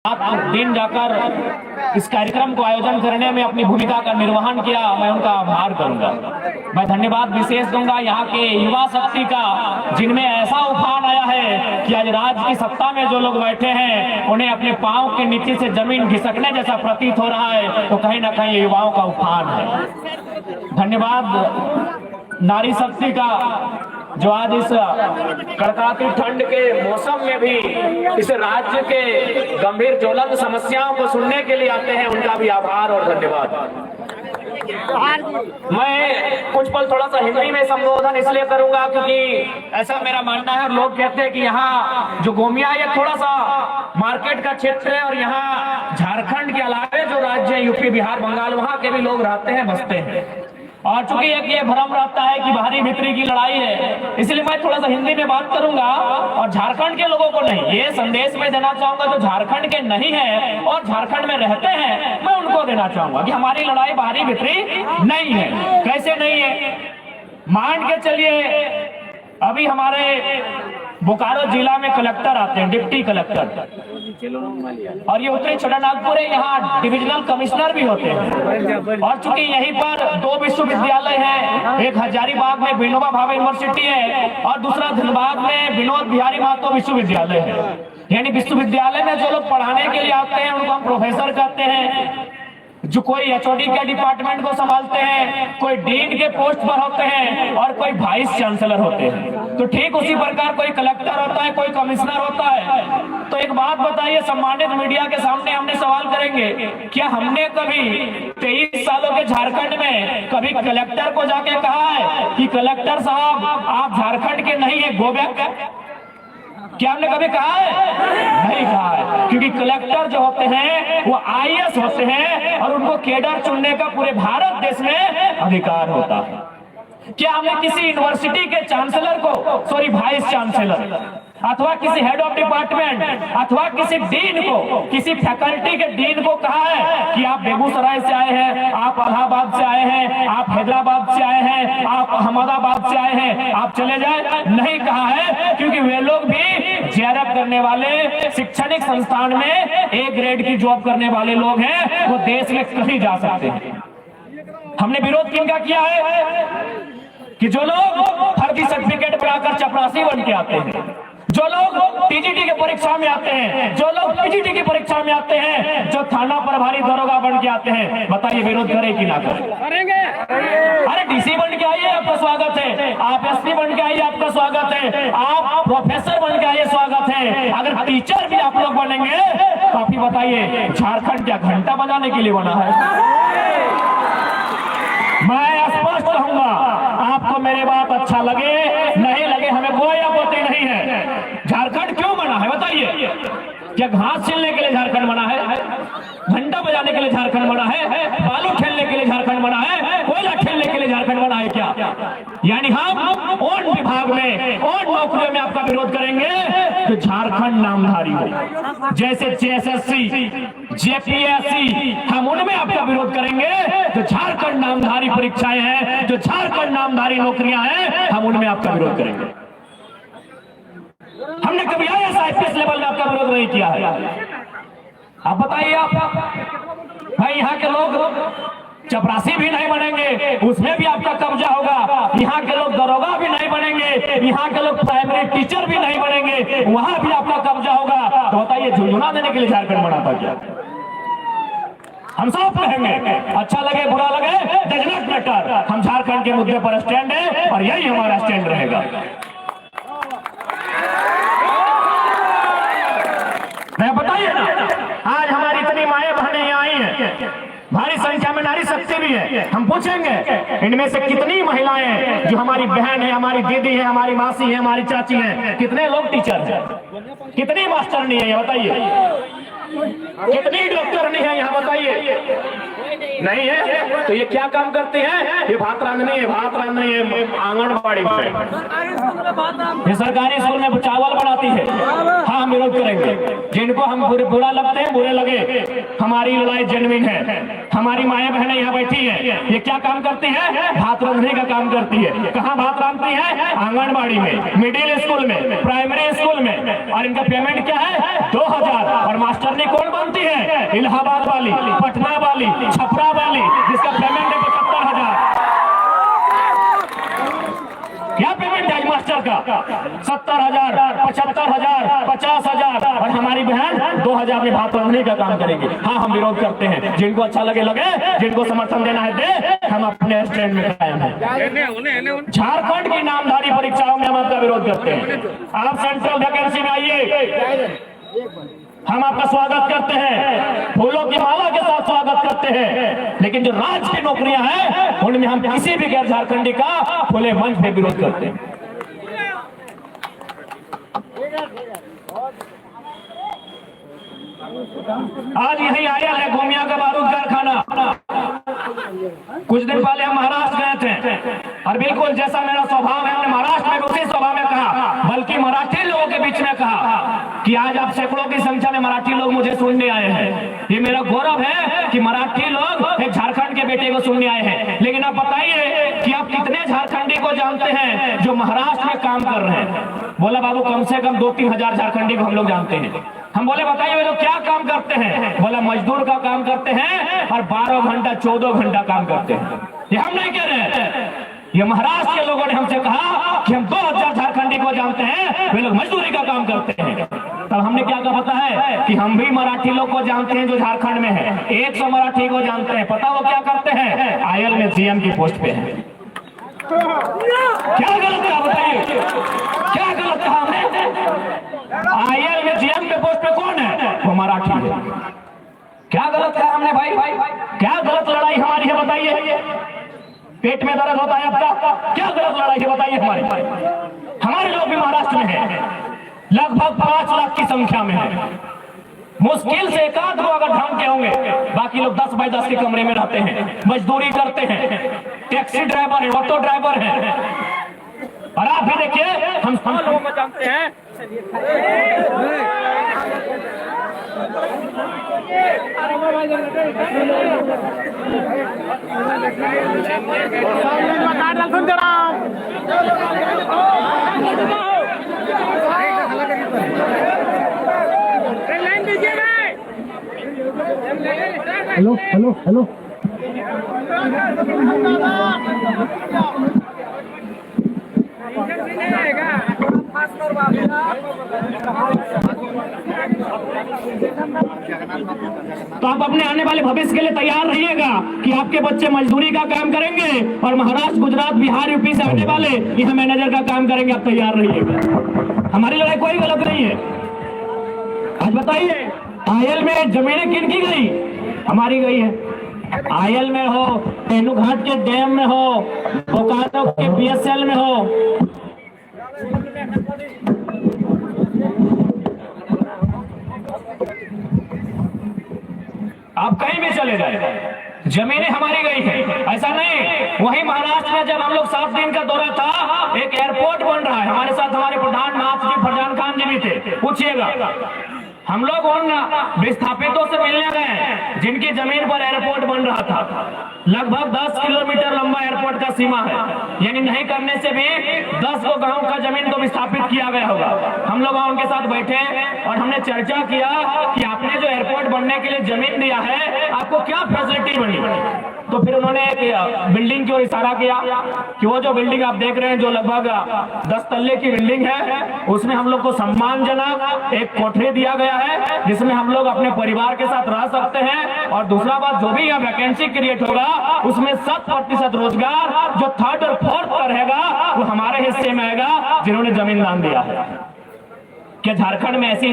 दिन जाकर इस कार्यक्रम को आयोजन करने में अपनी भूमिका का निर्वहन किया, मैं उनका आभार करूंगा। मैं धन्यवाद विशेष दूंगा यहाँ के युवा शक्ति का, जिनमें ऐसा उफान आया है कि आज राज्य की सत्ता में जो लोग बैठे हैं उन्हें अपने पांव के नीचे से जमीन घिसकने जैसा प्रतीत हो रहा है, तो कहीं ना कहीं युवाओं का उफान है। धन्यवाद नारी शक्ति का, जो आज इस कड़काती ठंड के मौसम में भी इस राज्य के गंभीर ज्वलंत समस्याओं को सुनने के लिए आते हैं, उनका भी आभार और धन्यवाद। मैं कुछ पल थोड़ा सा हिंदी में संबोधन इसलिए करूंगा क्योंकि ऐसा मेरा मानना है, और लोग कहते हैं कि यहाँ जो गोमिया ये थोड़ा सा मार्केट का क्षेत्र है और यहाँ झारखंड के अलावे जो राज्य है यूपी, बिहार, बंगाल, वहाँ के भी लोग रहते हैं, बसते हैं। और चूंकि एक ये भ्रम रहता है कि बाहरी भीतरी की लड़ाई है, इसलिए मैं थोड़ा सा हिंदी में बात करूंगा और झारखंड के लोगों को नहीं, ये संदेश में देना चाहूंगा जो झारखंड के नहीं है और झारखंड में रहते हैं, मैं उनको देना चाहूंगा कि हमारी लड़ाई बाहरी भीतरी नहीं है। कैसे नहीं है? मान के चलिए अभी हमारे बोकारो जिला में कलेक्टर आते हैं, डिप्टी कलेक्टर, और ये उत्तरी छोटानागपुर है, यहाँ डिविजनल कमिश्नर भी होते हैं। और चूंकि यहीं पर दो विश्वविद्यालय हैं, एक हजारीबाग में विनोबा भावे यूनिवर्सिटी है और दूसरा धनबाद में विनोद बिहारी महतो विश्वविद्यालय है। यानी विश्वविद्यालय में जो लोग पढ़ाने के लिए आते हैं उनको हम प्रोफेसर कहते हैं, जो कोई एचओडी के डिपार्टमेंट को संभालते हैं, कोई डीन के पोस्ट पर होते हैं और कोई वाइस चांसलर होते हैं। तो ठीक उसी प्रकार कोई कलेक्टर होता है, कोई कमिश्नर होता है। तो एक बात बताइए, सम्मानित मीडिया के सामने हमने सवाल करेंगे, क्या हमने कभी 23 सालों के झारखंड में कभी कलेक्टर को जाके कहा है कि कलेक्टर साहब आप झारखंड के नहीं है, गो बैक? क्या हमने कभी कहा है? नहीं कहा है, क्योंकि कलेक्टर जो होते हैं वो आईएएस होते हैं और उनको कैडर चुनने का पूरे भारत देश में अधिकार होता है। क्या हमने किसी यूनिवर्सिटी के चांसलर को, वाइस चांसलर अथवा किसी हेड ऑफ डिपार्टमेंट अथवा किसी डीन को, किसी फैकल्टी के डीन को कहा है कि आप बेगूसराय से आए हैं, आप इलाहाबाद से आए हैं, आप हैदराबाद से आए हैं, आप अहमदाबाद से आए हैं, आप चले जाए? नहीं कहा है, क्योंकि वे लोग भी जेआरएफ करने वाले, शैक्षणिक संस्थान में ए ग्रेड की जॉब करने वाले लोग हैं, वो देश में कहीं जा सकते हैं। हमने विरोध किनका किया है कि जो लोग फर्जी सर्टिफिकेट बनाकर चपरासी बन के आते हैं, जो लोग टीजीटी की परीक्षा में आते हैं, जो लोग पीजीटी की परीक्षा में आते हैं, जो थाना प्रभारी दरोगा बन के आते हैं, बताइए विरोध करें कि ना करें? करेंगे। अरे डीसी बन के आइए, आपका स्वागत है। आप एसपी बन के आइए, आपका स्वागत है। आप प्रोफेसर बन के आइए, स्वागत है। अगर टीचर भी आप लोग बनेंगे तो आप ही बताइए झारखंड क्या घंटा बजाने के लिए बना है? मैं स्पष्ट कहूंगा, आपको मेरी बात अच्छा लगे नहीं लगे, हमें कोई आपत्ति नहीं है। झारखंड क्यों बना है बताइए? क्या घास छीलने के लिए झारखंड बना है? घंटा बजाने के लिए झारखंड बना है? बालू खेलने के लिए झारखंड बना है? कोयला खेलने के लिए झारखंड बना है क्या? यानी हम उन विभाग में, उन नौकरियों में आपका विरोध करेंगे तो झारखंड नामधारी हो। जैसे जेएसएससी, जेपीएससी, हम उनमें आपका विरोध करेंगे। जो झारखंड नामधारी परीक्षाएं हैं, जो झारखंड नामधारी नौकरियां हैं, हम उनमें आपका विरोध करेंगे। हमने कभी आईएएस आईपीएस लेवल में आपका विरोध नहीं किया है। आप बताइए, आप भाई यहाँ के लोग चपरासी भी नहीं बनेंगे, उसमें भी आपका कब्जा होगा। यहाँ के लोग दरोगा भी नहीं बनेंगे, यहाँ के लोग प्राइमरी टीचर भी नहीं बनेंगे, वहां भी आपका कब्जा होगा। तो बताइए झुंझुना देने के लिए झारखंड बना था क्या? हम सब कहेंगे, अच्छा लगे बुरा लगे, डज नॉट मैटर, हम झारखंड के मुद्दे पर स्टैंड है और यही हमारा स्टैंड रहेगा। मैं बताइए ना, आज हमारी इतनी माएं बहनें यहाँ आई हैं, भारी संख्या में नारी शक्ति भी है। हम पूछेंगे इनमें से कितनी महिलाएं जो हमारी बहन है, हमारी दीदी है, हमारी मासी है, हमारी चाची है, कितने लोग टीचर हैं, कितनी मास्टर नहीं है, बताइए? कितनी डॉक्टर नहीं है यहाँ, बताइए? नहीं है। तो ये क्या काम करते हैं? ये भात रांधनी है, भात रांधनी है आंगनबाड़ी में, ये सरकारी स्कूल में चावल बनाती है। हाँ, हम विरोध करेंगे। जिनको हम बुरा लगते हैं, बुरे लगे, हमारी लड़ाई जेन्युइन है। हमारी माएं बहनें यहाँ बैठी हैं, ये क्या काम करती हैं? भात रांधने का काम करती है। कहाँ भात रांधती है? आंगनबाड़ी में, मिडिल स्कूल में, प्राइमरी स्कूल में। और इनका पेमेंट क्या है? 2000। और मास्टर ने कौन इलाहाबाद वाली, पटना वाली, छपरा वाली, जिसका पेमेंट है 75,000। क्या पेमेंट है मास्टर का? 70,000, 75,000, 50,000। और हमारी बहन 2,000 में भात रांधने का काम करेंगे। हाँ, हम विरोध करते हैं। जिनको अच्छा लगे लगे, जिनको समर्थन देना है दे, हम अपने स्टैंड में कायम हैं। झारखंड की नामधारी परीक्षाओं में हम आपका विरोध करते हैं। आप सेंट्रल वैकेंसी में आइए, हम आपका स्वागत करते हैं, फूलों की माला के साथ स्वागत करते हैं। लेकिन जो राज्य की नौकरियां हैं उनमें हम किसी भी गैर झारखंडी का खुले मंच पे विरोध करते हैं। आज यही आया है गोमिया का बारूद कारखाना। कुछ दिन पहले हम महाराष्ट्र गए थे और बिल्कुल जैसा मेरा स्वभाव है, हमने महाराष्ट्र में उसी स्वभाव में कहा, बल्कि मराठी लोगों के बीच में कहा कि आज आप सैकड़ों की संख्या में मराठी लोग मुझे सुनने आए हैं। ये मेरा गौरव है कि मराठी लोग एक झारखंड के बेटे को सुनने आए हैं। लेकिन आप बताइए कि आप कितने झारखंडी को जानते हैं जो महाराष्ट्र में काम कर रहे हैं? बोला बाबू कम से कम 2-3 हजार झारखंडी को हम लोग जानते हैं। हम बोले बताइए वो लोग क्या काम करते हैं? बोला मजदूर का काम करते हैं और 12 घंटा 14 घंटा काम करते हैं। ये हम नहीं कह रहे हैं, ये महाराष्ट्र के लोगों ने हमसे कहा कि हम 2,000 झारखंडी को जानते हैं, वे लोग मजदूरी का काम करते हैं। तब हमने क्या कहा पता है कि हम भी मराठी लोग को जानते हैं जो झारखंड में है। 100 मराठी को जानते हैं। पता वो क्या करते हैं? आयल में सीएम की पोस्ट पे है। क्या गलत कहा बताइए? क्या गलत कहा हमने? आयल में सीएम के पोस्ट पे कौन है? वो मराठी है। क्या गलत कहा हमने भाई? क्या गलत लड़ाई हमारी है बताइए? पेट में दर्द होता है आपका? क्या गलत लड़ाई है बताइए हमारी? हमारे लोग भी महाराष्ट्र में है, लगभग 5 लाख की संख्या में है। मुश्किल से 1-2 अगर ढंग के होंगे, बाकी लोग 10 बाय 10 के कमरे में रहते हैं, मजदूरी करते हैं, टैक्सी ड्राइवर है, ऑटो ड्राइवर है। और आप भी देखिए, हम सब लोगों को जानते हैं। हेलो हेलो हेलो तो आप अपने आने वाले भविष्य के लिए तैयार रहिएगा कि आपके बच्चे मजदूरी का काम करेंगे और महाराष्ट्र, गुजरात, बिहार, यूपी से आने वाले यहाँ मैनेजर का काम करेंगे। आप तैयार रहिएगा। हमारी लड़ाई कोई गलत नहीं है। आज बताइए, आयल में जमीनें किन की गई? हमारी गई है। आयल में हो, तेनू घाट के डैम में हो, बोकारो के बीएसएल में हो, आप कहीं भी चले जाए, जमीनें हमारी गई है। ऐसा नहीं, वहीं महाराष्ट्र में जब हम लोग 7 दिन का दौरा था, एक एयरपोर्ट बन रहा है। हमारे साथ हमारे प्रधान महासचिव फरजान खान जी भी थे। पूछिएगा, हम लोग उन विस्थापितों से मिलने गए जिनकी जमीन पर एयरपोर्ट बन रहा था। लगभग 10 किलोमीटर लंबा एयरपोर्ट का सीमा है, यानी नहीं करने से भी 10 गो गांव का जमीन तो विस्थापित किया गया होगा। हम लोग उनके साथ बैठे और हमने चर्चा किया कि आपने जो एयरपोर्ट बनने के लिए जमीन दिया है, आपको क्या फैसिलिटी बनी? तो फिर उन्होंने एक बिल्डिंग की ओर इशारा किया कि वो जो बिल्डिंग आप देख रहे हैं, जो लगभग 10 तल्ले की बिल्डिंग है, उसमें हम लोग को सम्मानजनक एक कोठरी दिया गया है जिसमें हम लोग अपने परिवार के साथ रह सकते हैं। और दूसरा बात, जो भी यहाँ वैकेंसी क्रिएट होगा उसमें 7% रोजगार जो 3rd और 4th का रहेगा वो हमारे हिस्से में आएगा, जिन्होंने जमीन दान दिया है। क्या झारखंड में ऐसी